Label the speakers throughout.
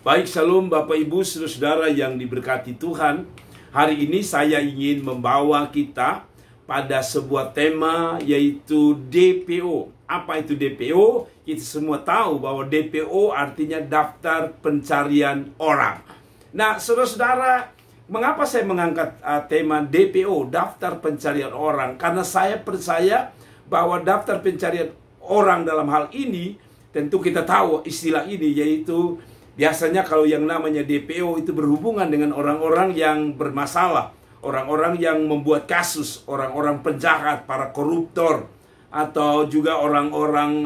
Speaker 1: Baik, shalom Bapak Ibu saudara yang diberkati Tuhan. Hari ini saya ingin membawa kita pada sebuah tema, yaitu DPO. Apa itu DPO? Kita semua tahu bahwa DPO artinya daftar pencarian orang. Nah, saudara-saudara, mengapa saya mengangkat tema DPO, daftar pencarian orang? Karena saya percaya bahwa daftar pencarian orang dalam hal ini, tentu kita tahu istilah ini, yaitu biasanya kalau yang namanya DPO itu berhubungan dengan orang-orang yang bermasalah, orang-orang yang membuat kasus, orang-orang penjahat, para koruptor, atau juga orang-orang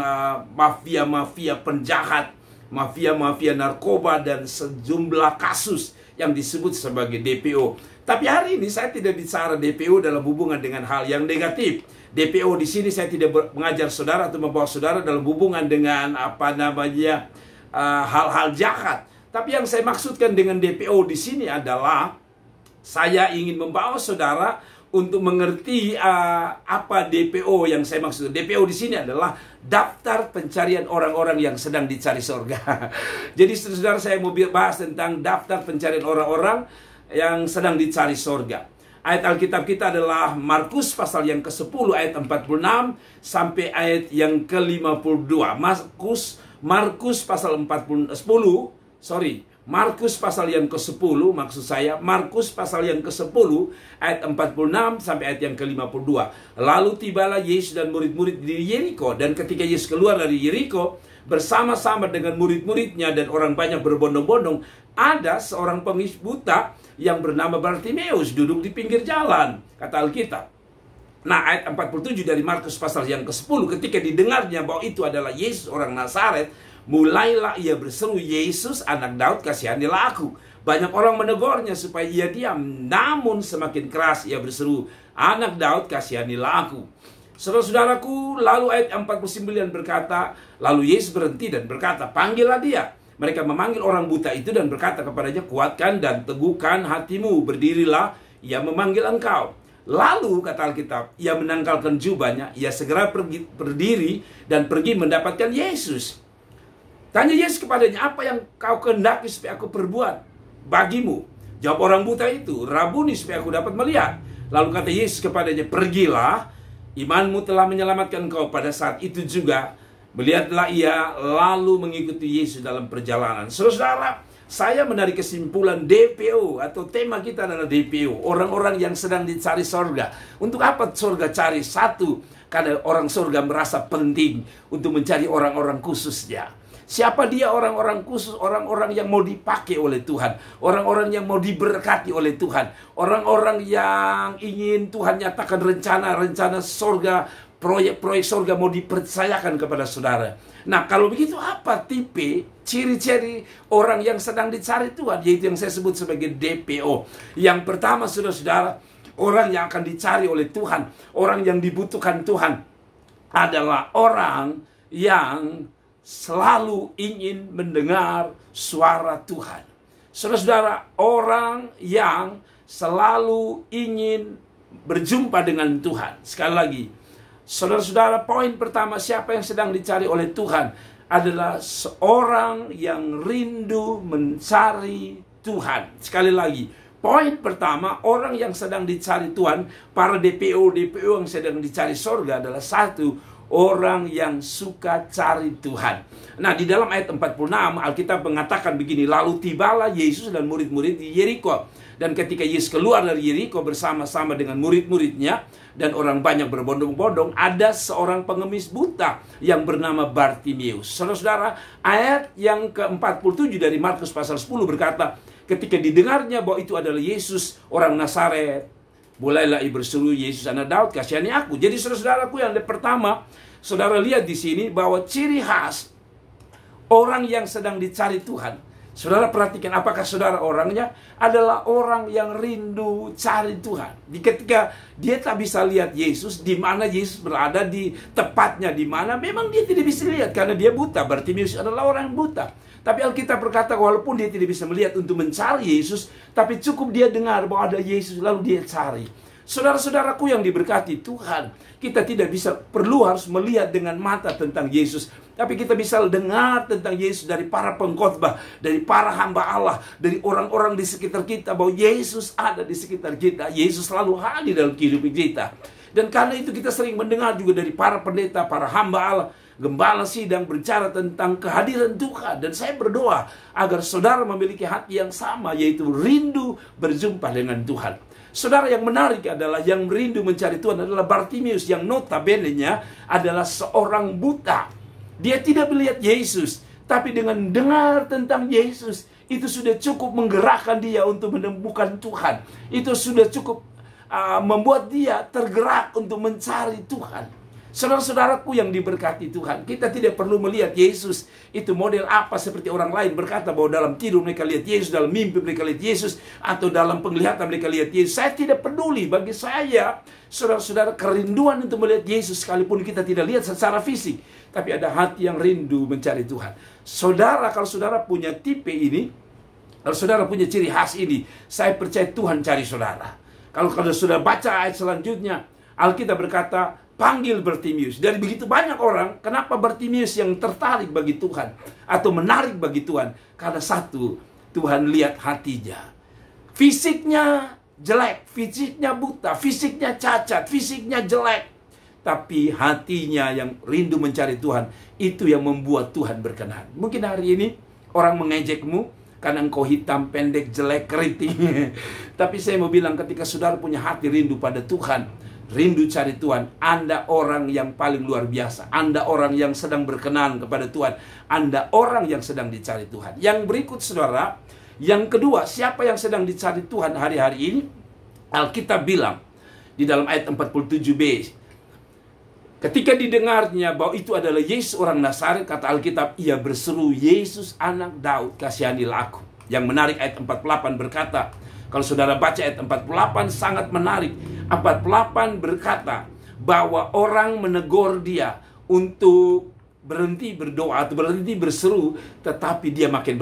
Speaker 1: mafia-mafia penjahat, mafia-mafia narkoba, dan sejumlah kasus yang disebut sebagai DPO. Tapi hari ini saya tidak bicara DPO dalam hubungan dengan hal yang negatif. DPO di sini saya tidak mengajar saudara atau membawa saudara dalam hubungan dengan hal-hal jahat. Tapi yang saya maksudkan dengan DPO di sini adalah saya ingin membawa saudara untuk mengerti apa DPO yang saya maksud. DPO di sini adalah daftar pencarian orang-orang yang sedang dicari surga. Jadi saudara, saya mau bahas tentang daftar pencarian orang-orang yang sedang dicari surga. Ayat Alkitab kita adalah Markus pasal yang ke-10 ayat 46 sampai ayat yang ke-52. Markus pasal Markus pasal yang ke-10, maksud saya Markus pasal yang ke-10 ayat 46 sampai ayat yang ke-52. Lalu tibalah Yesus dan murid-murid di Yeriko, dan ketika Yesus keluar dari Yeriko bersama-sama dengan murid-muridnya dan orang banyak berbondong-bondong, ada seorang pengemis buta yang bernama Bartimeus duduk di pinggir jalan, kata Alkitab. Nah, ayat 47 dari Markus pasal yang ke-10, ketika didengarnya bahwa itu adalah Yesus orang Nazaret, mulailah ia berseru, "Yesus, anak Daud, kasihanilah aku." Banyak orang menegurnya supaya ia diam, namun semakin keras ia berseru, "Anak Daud, kasihanilah aku." Saudara-saudaraku, lalu ayat 49 berkata, lalu Yesus berhenti dan berkata, "Panggillah dia." Mereka memanggil orang buta itu dan berkata kepadanya, "Kuatkan dan teguhkan hatimu, berdirilah, ia memanggil engkau." Lalu, kata Alkitab, ia menanggalkan jubahnya, ia segera berdiri dan pergi mendapatkan Yesus. Tanya Yesus kepadanya, "Apa yang kau kehendaki supaya aku perbuat bagimu?" Jawab orang buta itu, "Rabuni, supaya aku dapat melihat." Lalu kata Yesus kepadanya, "Pergilah, imanmu telah menyelamatkan engkau." Pada saat itu juga, melihatlah ia, lalu mengikuti Yesus dalam perjalanan. Saudara, saya menarik kesimpulan DPO, atau tema kita adalah DPO, orang-orang yang sedang dicari surga. Untuk apa surga cari? Satu, karena orang surga merasa penting untuk mencari orang-orang khususnya. Siapa dia orang-orang khusus? Orang-orang yang mau dipakai oleh Tuhan, orang-orang yang mau diberkati oleh Tuhan, orang-orang yang ingin Tuhan nyatakan rencana-rencana surga, proyek-proyek surga mau dipercayakan kepada saudara. Nah, kalau begitu apa tipe, ciri-ciri orang yang sedang dicari Tuhan? Yaitu yang saya sebut sebagai DPO. Yang pertama, saudara-saudara, orang yang akan dicari oleh Tuhan, orang yang dibutuhkan Tuhan, adalah orang yang selalu ingin mendengar suara Tuhan. Saudara-saudara, orang yang selalu ingin berjumpa dengan Tuhan. Sekali lagi, saudara-saudara, poin pertama, siapa yang sedang dicari oleh Tuhan adalah seorang yang rindu mencari Tuhan. Sekali lagi, poin pertama, orang yang sedang dicari Tuhan, para DPO yang sedang dicari surga adalah satu, orang yang suka cari Tuhan. Nah, di dalam ayat 46 Alkitab mengatakan begini, lalu tibalah Yesus dan murid-murid di Yeriko. Dan ketika Yesus keluar dari Yeriko bersama-sama dengan murid-muridnya dan orang banyak berbondong-bondong, ada seorang pengemis buta yang bernama Bartimeus. Saudara-saudara, ayat yang ke-47 dari Markus pasal 10 berkata, ketika didengarnya bahwa itu adalah Yesus orang Nazaret, mulailah ia berseru, "Yesus, anak Daud, kasihani aku." Jadi saudara-saudaraku, yang pertama, saudara lihat di sini bahwa ciri khas orang yang sedang dicari Tuhan. Saudara perhatikan, apakah saudara orangnya adalah orang yang rindu cari Tuhan. Ketika dia tak bisa lihat Yesus, di mana Yesus berada, di tepatnya di mana, memang dia tidak bisa lihat karena dia buta. Bartimeus adalah orang yang buta. Tapi Alkitab berkata, walaupun dia tidak bisa melihat untuk mencari Yesus, tapi cukup dia dengar bahwa ada Yesus, lalu dia cari. Saudara-saudaraku yang diberkati Tuhan, kita tidak perlu harus melihat dengan mata tentang Yesus, tapi kita bisa dengar tentang Yesus dari para pengkhotbah, dari para hamba Allah, dari orang-orang di sekitar kita, bahwa Yesus ada di sekitar kita. Yesus selalu hadir dalam kehidupan kita. Dan karena itu kita sering mendengar juga dari para pendeta, para hamba Allah, gembala sidang berbicara tentang kehadiran Tuhan. Dan saya berdoa agar saudara memiliki hati yang sama, yaitu rindu berjumpa dengan Tuhan. Saudara, yang menarik adalah yang rindu mencari Tuhan adalah Bartimius, yang notabene-nya adalah seorang buta. Dia tidak melihat Yesus, tapi dengan dengar tentang Yesus, itu sudah cukup menggerakkan dia untuk menemukan Tuhan. Itu sudah cukup membuat dia tergerak untuk mencari Tuhan. Saudara-saudaraku yang diberkati Tuhan, kita tidak perlu melihat Yesus itu model apa seperti orang lain berkata bahwa dalam tidur mereka lihat Yesus, dalam mimpi mereka lihat Yesus, atau dalam penglihatan mereka lihat Yesus. Saya tidak peduli. Bagi saya, saudara-saudara, kerinduan untuk melihat Yesus sekalipun kita tidak lihat secara fisik, tapi ada hati yang rindu mencari Tuhan. Saudara, kalau saudara punya tipe ini, kalau saudara punya ciri khas ini, saya percaya Tuhan cari saudara. Kalau sudah baca ayat selanjutnya, Alkitab berkata, panggil Bartimius. Dari begitu banyak orang, kenapa Bartimius yang tertarik bagi Tuhan atau menarik bagi Tuhan? Karena satu, Tuhan lihat hatinya. Fisiknya jelek, fisiknya buta, fisiknya cacat, fisiknya jelek. Tapi hatinya yang rindu mencari Tuhan, itu yang membuat Tuhan berkenan. Mungkin hari ini orang mengejekmu karena engkau hitam, pendek, jelek, keriting. Tapi saya mau bilang, ketika saudara punya hati rindu pada Tuhan, rindu cari Tuhan, Anda orang yang paling luar biasa. Anda orang yang sedang berkenan kepada Tuhan. Anda orang yang sedang dicari Tuhan. Yang berikut saudara, yang kedua, siapa yang sedang dicari Tuhan hari-hari ini? Alkitab bilang di dalam ayat 47b, ketika didengarnya bahwa itu adalah Yesus orang Nazaret, kata Alkitab, ia berseru, Yesus anak Daud, kasihanilah aku. Yang menarik ayat 48 berkata, kalau saudara baca ayat 48 sangat menarik. 48 berkata bahwa orang menegur dia untuk berhenti berdoa atau berhenti berseru, tetapi dia makin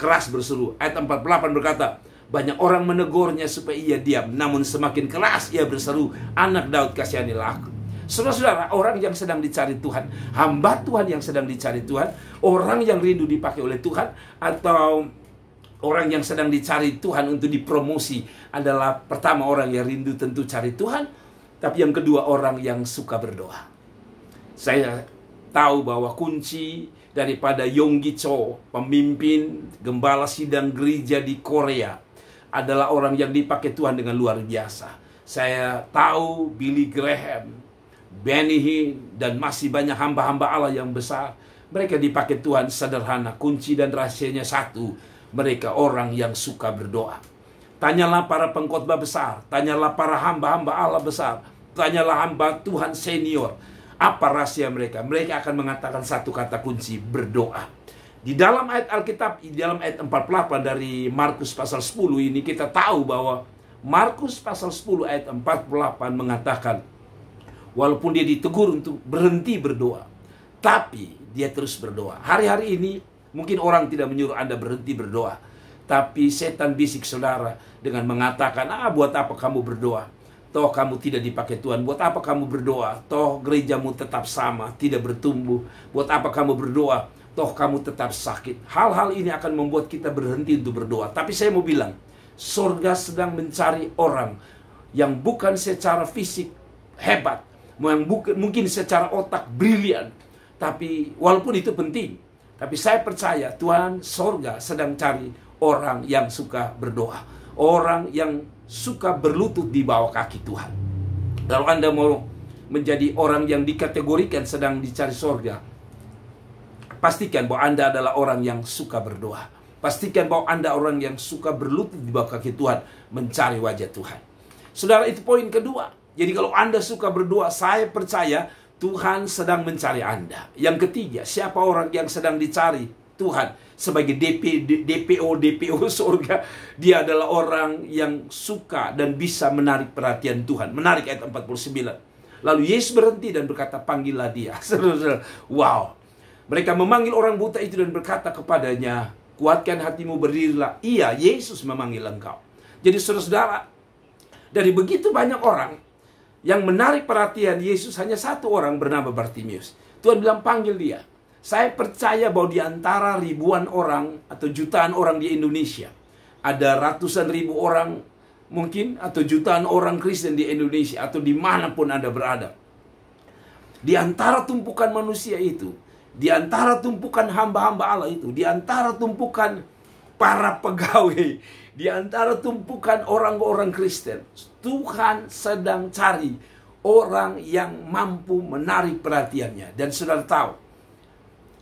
Speaker 1: keras berseru. Ayat 48 berkata, banyak orang menegurnya supaya ia diam, namun semakin keras ia berseru, anak Daud, kasihanilah aku. Saudara-saudara, orang yang sedang dicari Tuhan, hamba Tuhan yang sedang dicari Tuhan, orang yang rindu dipakai oleh Tuhan, atau orang yang sedang dicari Tuhan untuk dipromosi adalah, pertama, orang yang rindu tentu cari Tuhan, tapi yang kedua, orang yang suka berdoa. Saya tahu bahwa kunci daripada Yonggi Cho, pemimpin gembala sidang gereja di Korea, adalah orang yang dipakai Tuhan dengan luar biasa. Saya tahu Billy Graham, Benny Hinn, dan masih banyak hamba-hamba Allah yang besar. Mereka dipakai Tuhan sederhana. Kunci dan rahasianya satu, mereka orang yang suka berdoa. Tanyalah para pengkhotbah besar, tanyalah para hamba-hamba Allah besar, tanyalah hamba Tuhan senior, apa rahasia mereka? Mereka akan mengatakan satu kata kunci, berdoa. Di dalam ayat Alkitab, di dalam ayat 48 dari Markus pasal 10 ini, kita tahu bahwa Markus pasal 10 ayat 48 mengatakan, walaupun dia ditegur untuk berhenti berdoa, tapi dia terus berdoa. Hari-hari ini mungkin orang tidak menyuruh Anda berhenti berdoa, tapi setan bisik saudara dengan mengatakan, buat apa kamu berdoa? Toh kamu tidak dipakai Tuhan. Buat apa kamu berdoa? Toh gerejamu tetap sama, tidak bertumbuh. Buat apa kamu berdoa? Toh kamu tetap sakit. Hal-hal ini akan membuat kita berhenti untuk berdoa. Tapi saya mau bilang, surga sedang mencari orang yang bukan secara fisik hebat, yang mungkin secara otak brilian, tapi walaupun itu penting, tapi saya percaya Tuhan surga sedang cari orang yang suka berdoa, orang yang suka berlutut di bawah kaki Tuhan. Kalau Anda mau menjadi orang yang dikategorikan sedang dicari surga, pastikan bahwa Anda adalah orang yang suka berdoa. Pastikan bahwa Anda orang yang suka berlutut di bawah kaki Tuhan, mencari wajah Tuhan. Saudara, itu poin kedua. Jadi kalau Anda suka berdoa, saya percaya Tuhan sedang mencari Anda. Yang ketiga, siapa orang yang sedang dicari Tuhan sebagai DPO surga? Dia adalah orang yang suka dan bisa menarik perhatian Tuhan. Menarik ayat 49. Lalu Yesus berhenti dan berkata, panggillah dia. Wow. Mereka memanggil orang buta itu dan berkata kepadanya, kuatkan hatimu, berdirilah. Iya, Yesus memanggil engkau. Jadi saudara-saudara, Dari begitu banyak orang yang menarik perhatian Yesus, hanya satu orang bernama Bartimius. Tuhan bilang, panggil dia. Saya percaya bahwa di antara ribuan orang atau jutaan orang di Indonesia, ada ratusan ribu orang mungkin, atau jutaan orang Kristen di Indonesia, atau dimanapun Anda berada. Di antara tumpukan manusia itu, di antara tumpukan hamba-hamba Allah itu, di antara tumpukan para pegawai, di antara tumpukan orang-orang Kristen, Tuhan sedang cari orang yang mampu menarik perhatiannya. Dan saudara tahu,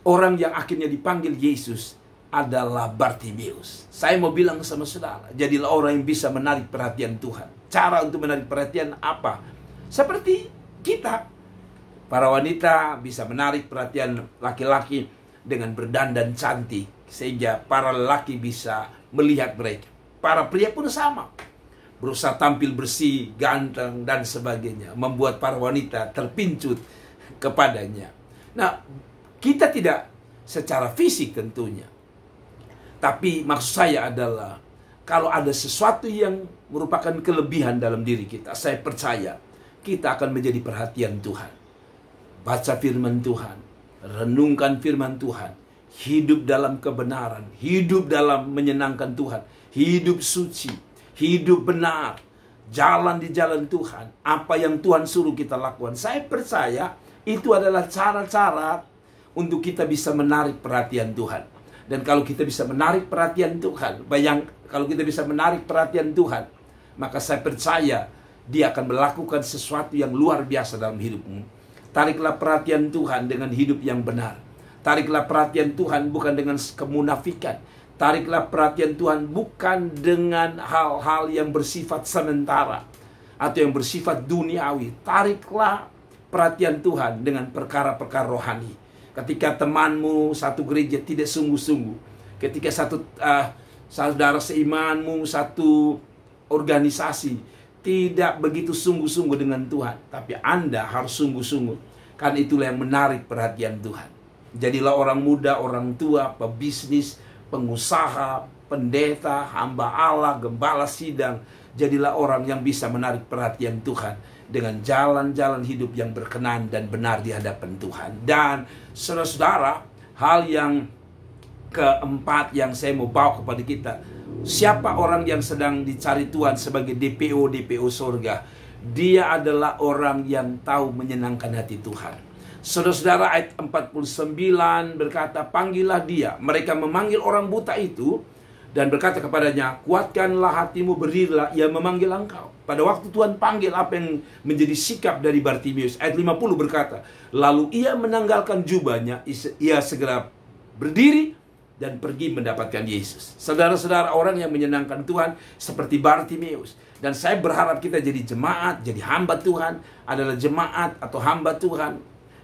Speaker 1: orang yang akhirnya dipanggil Yesus adalah Bartimius. Saya mau bilang sama saudara, jadilah orang yang bisa menarik perhatian Tuhan. Cara untuk menarik perhatian apa? Seperti kita, para wanita bisa menarik perhatian laki-laki dengan berdandan cantik, sehingga para lelaki bisa melihat mereka. Para pria pun sama, berusaha tampil bersih, ganteng, dan sebagainya, membuat para wanita terpincut kepadanya. Nah, kita tidak secara fisik tentunya, tapi maksud saya adalah kalau ada sesuatu yang merupakan kelebihan dalam diri kita, saya percaya kita akan menjadi perhatian Tuhan. Baca firman Tuhan, renungkan firman Tuhan, hidup dalam kebenaran, hidup dalam menyenangkan Tuhan, hidup suci, hidup benar, jalan di jalan Tuhan, apa yang Tuhan suruh kita lakukan. Saya percaya itu adalah cara-cara untuk kita bisa menarik perhatian Tuhan. Dan kalau kita bisa menarik perhatian Tuhan, kalau kita bisa menarik perhatian Tuhan, maka saya percaya dia akan melakukan sesuatu yang luar biasa dalam hidupmu. Tariklah perhatian Tuhan dengan hidup yang benar. Tariklah perhatian Tuhan bukan dengan kemunafikan. Tariklah perhatian Tuhan bukan dengan hal-hal yang bersifat sementara atau yang bersifat duniawi. Tariklah perhatian Tuhan dengan perkara-perkara rohani. Ketika temanmu satu gereja tidak sungguh-sungguh, ketika saudara seimanmu satu organisasi tidak begitu sungguh-sungguh dengan Tuhan, tapi Anda harus sungguh-sungguh, karena itulah yang menarik perhatian Tuhan. Jadilah orang muda, orang tua, pebisnis, pengusaha, pendeta, hamba Allah, gembala sidang. Jadilah orang yang bisa menarik perhatian Tuhan dengan jalan-jalan hidup yang berkenan dan benar di hadapan Tuhan. Dan saudara-saudara, hal yang keempat yang saya mau bawa kepada kita, siapa orang yang sedang dicari Tuhan sebagai DPO surga? Dia adalah orang yang tahu menyenangkan hati Tuhan. Saudara-saudara, ayat 49 berkata, panggillah dia. Mereka memanggil orang buta itu dan berkata kepadanya, kuatkanlah hatimu, berdirilah, ia memanggil engkau. Pada waktu Tuhan panggil, apa yang menjadi sikap dari Bartimius? Ayat 50 berkata, lalu ia menanggalkan jubahnya, ia segera berdiri dan pergi mendapatkan Yesus. Saudara-saudara, orang yang menyenangkan Tuhan seperti Bartimius. Dan saya berharap kita jadi jemaat, jadi hamba Tuhan, adalah jemaat atau hamba Tuhan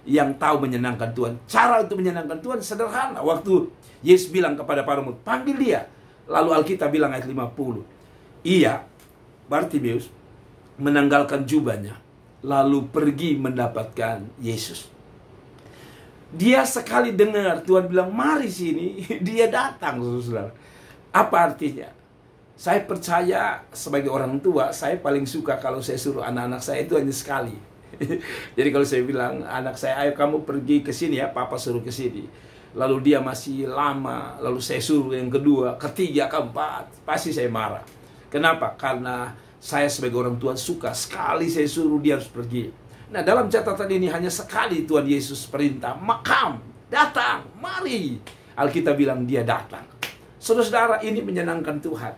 Speaker 1: yang tahu menyenangkan Tuhan. Cara untuk menyenangkan Tuhan sederhana. Waktu Yesus bilang kepada para murid, panggil dia. Lalu Alkitab bilang ayat 50, ia, Bartimius, menanggalkan jubahnya, lalu pergi mendapatkan Yesus. Dia sekali dengar Tuhan bilang, mari sini, dia datang, saudara. Apa artinya? Saya percaya sebagai orang tua, saya paling suka kalau saya suruh anak-anak saya itu hanya sekali. Jadi kalau saya bilang, anak saya, ayo kamu pergi ke sini ya, papa suruh ke sini. Lalu dia masih lama, lalu saya suruh yang kedua, ketiga, keempat, pasti saya marah. Kenapa? Karena saya sebagai orang tua suka sekali saya suruh dia harus pergi. Nah, dalam catatan ini hanya sekali Tuhan Yesus perintah, makam, datang, mari. Alkitab bilang dia datang. Saudara-saudara, ini menyenangkan Tuhan.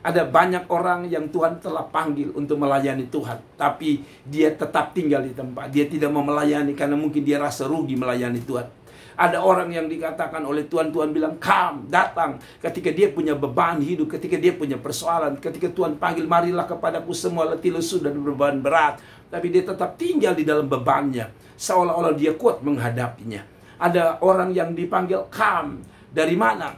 Speaker 1: Ada banyak orang yang Tuhan telah panggil untuk melayani Tuhan, tapi dia tetap tinggal di tempat. Dia tidak mau melayani karena mungkin dia rasa rugi melayani Tuhan. Ada orang yang dikatakan oleh Tuhan, Tuhan bilang, come, datang. Ketika dia punya beban hidup, ketika dia punya persoalan, ketika Tuhan panggil, marilah kepadaku semua letih lesu dan beban berat. Tapi dia tetap tinggal di dalam bebannya, seolah-olah dia kuat menghadapinya. Ada orang yang dipanggil, come. Dari mana?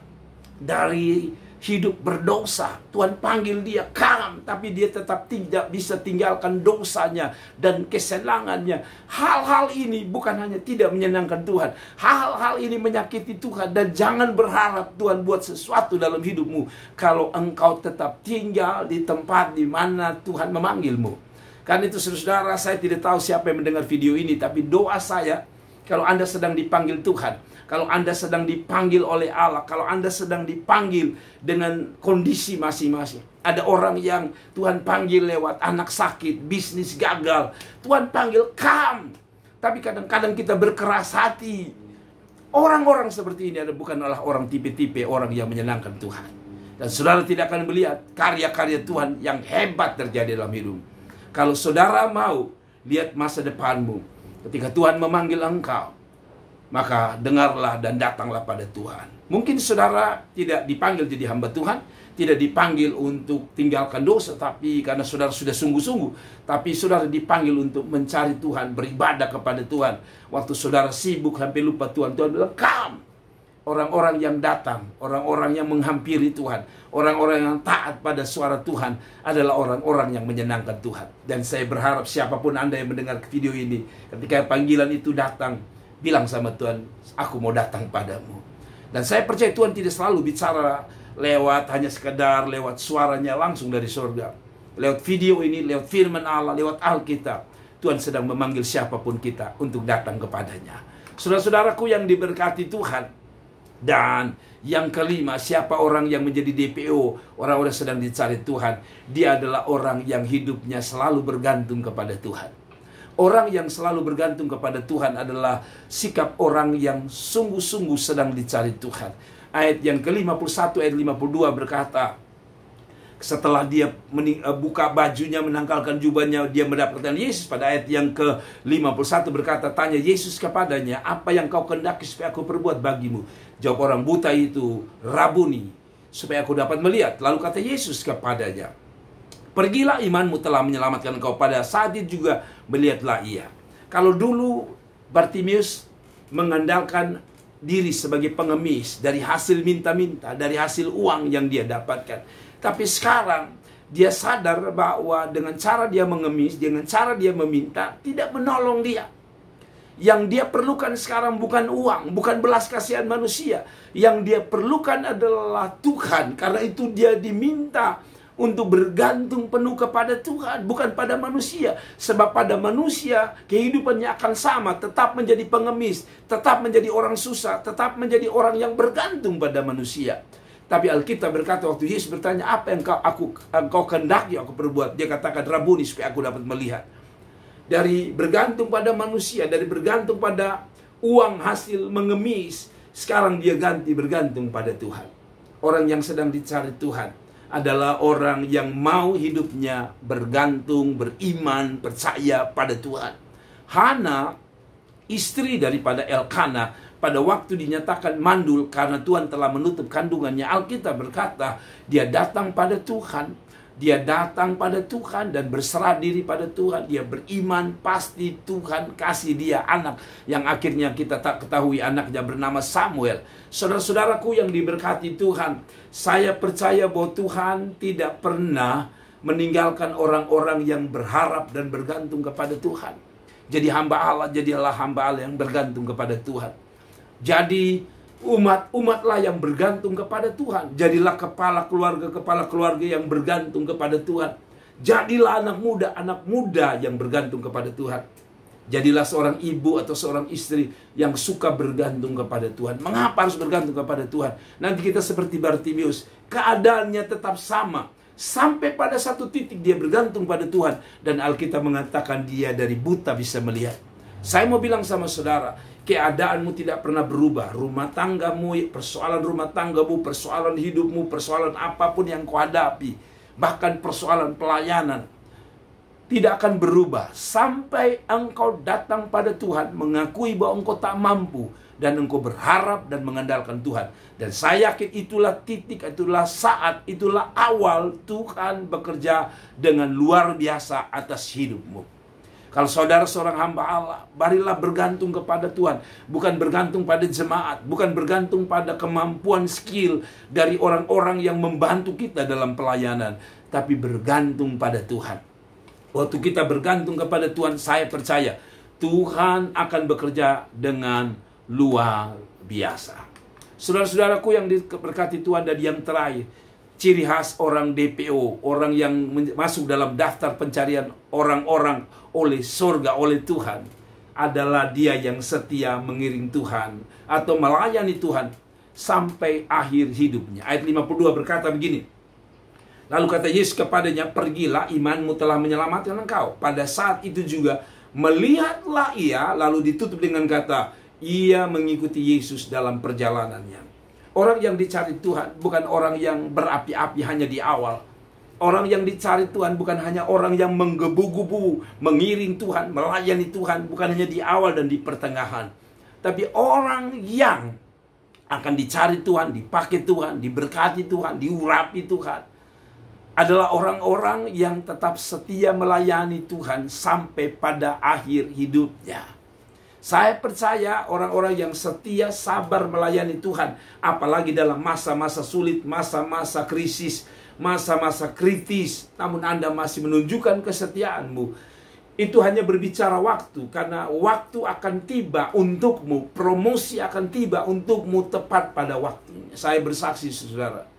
Speaker 1: Dari hidup berdosa. Tuhan panggil dia, come, tapi dia tetap tidak bisa tinggalkan dosanya dan kesenangannya. Hal-hal ini bukan hanya tidak menyenangkan Tuhan, hal-hal ini menyakiti Tuhan. Dan jangan berharap Tuhan buat sesuatu dalam hidupmu kalau engkau tetap tinggal di tempat di mana Tuhan memanggilmu. Karena itu saudara, saya tidak tahu siapa yang mendengar video ini, tapi doa saya, kalau Anda sedang dipanggil Tuhan, kalau Anda sedang dipanggil oleh Allah, kalau Anda sedang dipanggil dengan kondisi masing-masing. Ada orang yang Tuhan panggil lewat anak sakit, bisnis gagal. Tuhan panggil, come. Tapi kadang-kadang kita berkeras hati. Orang-orang seperti ini bukanlah orang tipe-tipe orang yang menyenangkan Tuhan. Dan saudara tidak akan melihat karya-karya Tuhan yang hebat terjadi dalam hidup. Kalau saudara mau lihat masa depanmu, ketika Tuhan memanggil engkau, maka dengarlah dan datanglah pada Tuhan. Mungkin saudara tidak dipanggil jadi hamba Tuhan, tidak dipanggil untuk tinggalkan dosa, tapi karena saudara sudah sungguh-sungguh, tapi saudara dipanggil untuk mencari Tuhan, beribadah kepada Tuhan. Waktu saudara sibuk sampai lupa Tuhan, Tuhan bilang, come. Orang-orang yang datang, orang-orang yang menghampiri Tuhan, orang-orang yang taat pada suara Tuhan adalah orang-orang yang menyenangkan Tuhan. Dan saya berharap siapapun Anda yang mendengar video ini, ketika panggilan itu datang, bilang sama Tuhan, aku mau datang padamu. Dan saya percaya Tuhan tidak selalu bicara lewat hanya sekedar lewat suaranya langsung dari surga. Lewat video ini, lewat firman Allah, lewat Alkitab, Tuhan sedang memanggil siapapun kita untuk datang kepadanya. Saudara-saudaraku yang diberkati Tuhan. Dan yang kelima, siapa orang yang menjadi DPO, orang-orang sedang dicari Tuhan, dia adalah orang yang hidupnya selalu bergantung kepada Tuhan. Orang yang selalu bergantung kepada Tuhan adalah sikap orang yang sungguh-sungguh sedang dicari Tuhan. Ayat yang ke-51, ayat 52 berkata, setelah dia buka bajunya, menanggalkan jubahnya, dia mendapatkan Yesus. Pada ayat yang ke-51 berkata, tanya Yesus kepadanya, apa yang kau kehendaki supaya aku perbuat bagimu? Jawab orang buta itu, Rabuni, supaya aku dapat melihat. Lalu kata Yesus kepadanya, pergilah, imanmu telah menyelamatkan engkau. Pada saat itu juga melihatlah ia. Kalau dulu Bartimeus mengandalkan diri sebagai pengemis dari hasil minta-minta, dari hasil uang yang dia dapatkan. Tapi sekarang dia sadar bahwa dengan cara dia mengemis, dengan cara dia meminta, tidak menolong dia. Yang dia perlukan sekarang bukan uang, bukan belas kasihan manusia. Yang dia perlukan adalah Tuhan. Karena itu dia diminta untuk bergantung penuh kepada Tuhan, bukan pada manusia. Sebab pada manusia kehidupannya akan sama, tetap menjadi pengemis, tetap menjadi orang susah, tetap menjadi orang yang bergantung pada manusia. Tapi Alkitab berkata waktu Yesus bertanya, apa yang engkau kehendaki aku perbuat? Dia katakan, Rabuni, supaya aku dapat melihat. Dari bergantung pada manusia, dari bergantung pada uang hasil mengemis, sekarang dia ganti bergantung pada Tuhan. Orang yang sedang dicari Tuhan adalah orang yang mau hidupnya bergantung, beriman, percaya pada Tuhan. Hana, istri daripada Elkana, pada waktu dinyatakan mandul karena Tuhan telah menutup kandungannya, Alkitab berkata dia datang pada Tuhan. Dia datang pada Tuhan dan berserah diri pada Tuhan. Dia beriman, pasti Tuhan kasih dia anak yang akhirnya kita tak ketahui anaknya bernama Samuel. Saudara-saudaraku yang diberkati Tuhan, saya percaya bahwa Tuhan tidak pernah meninggalkan orang-orang yang berharap dan bergantung kepada Tuhan. Jadi hamba Allah, jadilah hamba Allah yang bergantung kepada Tuhan. Jadi umatlah yang bergantung kepada Tuhan. Jadilah kepala keluarga yang bergantung kepada Tuhan. Jadilah anak muda yang bergantung kepada Tuhan. Jadilah seorang ibu atau seorang istri yang suka bergantung kepada Tuhan. Mengapa harus bergantung kepada Tuhan? Nanti kita seperti Bartimeus, keadaannya tetap sama. Sampai pada satu titik dia bergantung pada Tuhan. Dan Alkitab mengatakan dia dari buta bisa melihat. Saya mau bilang sama saudara, keadaanmu tidak pernah berubah. Rumah tanggamu, persoalan rumah tanggamu, persoalan hidupmu, persoalan apapun yang kau hadapi, bahkan persoalan pelayanan, tidak akan berubah sampai engkau datang pada Tuhan, mengakui bahwa engkau tak mampu, dan engkau berharap dan mengandalkan Tuhan. Dan saya yakin itulah titik, itulah saat, itulah awal Tuhan bekerja dengan luar biasa atas hidupmu. Kalau saudara seorang hamba Allah, marilah bergantung kepada Tuhan. Bukan bergantung pada jemaat, bukan bergantung pada kemampuan skill dari orang-orang yang membantu kita dalam pelayanan, tapi bergantung pada Tuhan. Waktu kita bergantung kepada Tuhan, saya percaya Tuhan akan bekerja dengan luar biasa. Saudara-saudaraku yang diberkati Tuhan, dan yang terakhir, ciri khas orang DPO, orang yang masuk dalam daftar pencarian orang-orang oleh surga, oleh Tuhan, adalah dia yang setia mengiring Tuhan atau melayani Tuhan sampai akhir hidupnya. Ayat 52 berkata begini, lalu kata Yesus kepadanya, pergilah, imanmu telah menyelamatkan engkau. Pada saat itu juga melihatlah ia, lalu ditutup dengan kata, ia mengikuti Yesus dalam perjalanannya. Orang yang dicari Tuhan bukan orang yang berapi-api hanya di awal. Orang yang dicari Tuhan bukan hanya orang yang menggebu-gebu, mengiring Tuhan, melayani Tuhan, bukan hanya di awal dan di pertengahan. Tapi orang yang akan dicari Tuhan, dipakai Tuhan, diberkati Tuhan, diurapi Tuhan, adalah orang-orang yang tetap setia melayani Tuhan sampai pada akhir hidupnya. Saya percaya orang-orang yang setia, sabar melayani Tuhan, apalagi dalam masa-masa sulit, masa-masa krisis, masa-masa kritis, namun Anda masih menunjukkan kesetiaanmu, itu hanya berbicara waktu, karena waktu akan tiba untukmu, promosi akan tiba untukmu tepat pada waktunya. Saya bersaksi, saudara,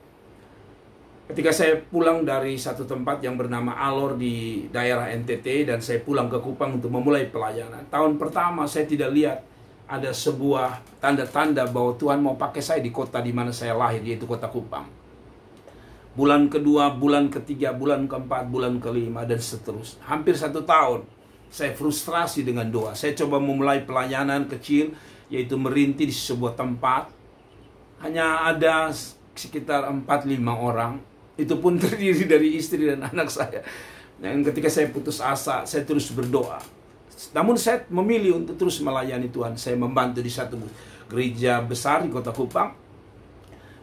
Speaker 1: ketika saya pulang dari satu tempat yang bernama Alor di daerah NTT, dan saya pulang ke Kupang untuk memulai pelayanan. Tahun pertama saya tidak lihat ada sebuah tanda-tanda bahwa Tuhan mau pakai saya di kota di mana saya lahir, yaitu kota Kupang. Bulan kedua, bulan ketiga, bulan keempat, bulan kelima, dan seterusnya. Hampir 1 tahun saya frustrasi dengan doa. Saya coba memulai pelayanan kecil, yaitu merinti di sebuah tempat. Hanya ada sekitar 4-5 orang. Itu pun terdiri dari istri dan anak saya. Dan ketika saya putus asa, saya terus berdoa. Namun saya memilih untuk terus melayani Tuhan. Saya membantu di satu gereja besar di kota Kupang.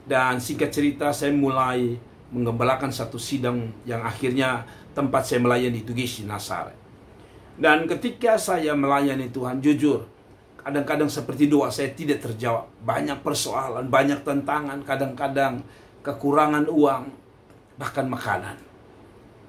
Speaker 1: Dan singkat cerita, saya mulai menggembalakan satu sidang yang akhirnya tempat saya melayani itu Gesi Nazaret. Dan ketika saya melayani Tuhan, jujur, kadang-kadang seperti doa saya tidak terjawab. Banyak persoalan, banyak tantangan, kadang-kadang kekurangan uang, bahkan makanan.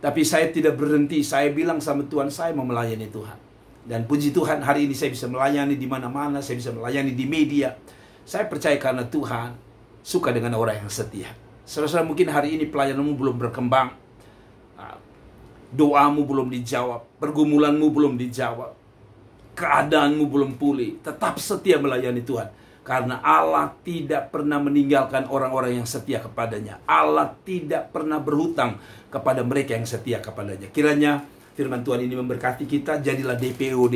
Speaker 1: Tapi saya tidak berhenti. Saya bilang sama Tuhan, saya mau melayani Tuhan. Dan puji Tuhan, hari ini saya bisa melayani di mana-mana, saya bisa melayani di media. Saya percaya karena Tuhan suka dengan orang yang setia. Saudara-saudara, mungkin hari ini pelayananmu belum berkembang, doamu belum dijawab, pergumulanmu belum dijawab, keadaanmu belum pulih. Tetap setia melayani Tuhan, karena Allah tidak pernah meninggalkan orang-orang yang setia kepadanya. Allah tidak pernah berhutang kepada mereka yang setia kepadanya. Kiranya firman Tuhan ini memberkati kita. Jadilah DPO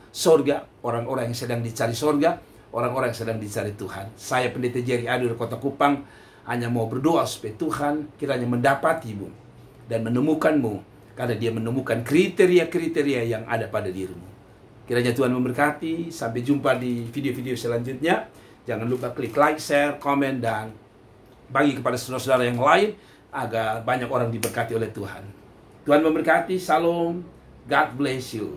Speaker 1: sorga, orang-orang yang sedang dicari sorga, orang-orang yang sedang dicari Tuhan. Saya Pendeta Jerry Adu dari Kota Kupang hanya mau berdoa supaya Tuhan kiranya mendapatimu dan menemukanmu, karena Dia menemukan kriteria-kriteria yang ada pada dirimu. Kiranya Tuhan memberkati. Sampai jumpa di video-video selanjutnya. Jangan lupa klik like, share, komen, dan bagi kepada saudara-saudara yang lain agar banyak orang diberkati oleh Tuhan. Tuhan memberkati. Shalom. God bless you.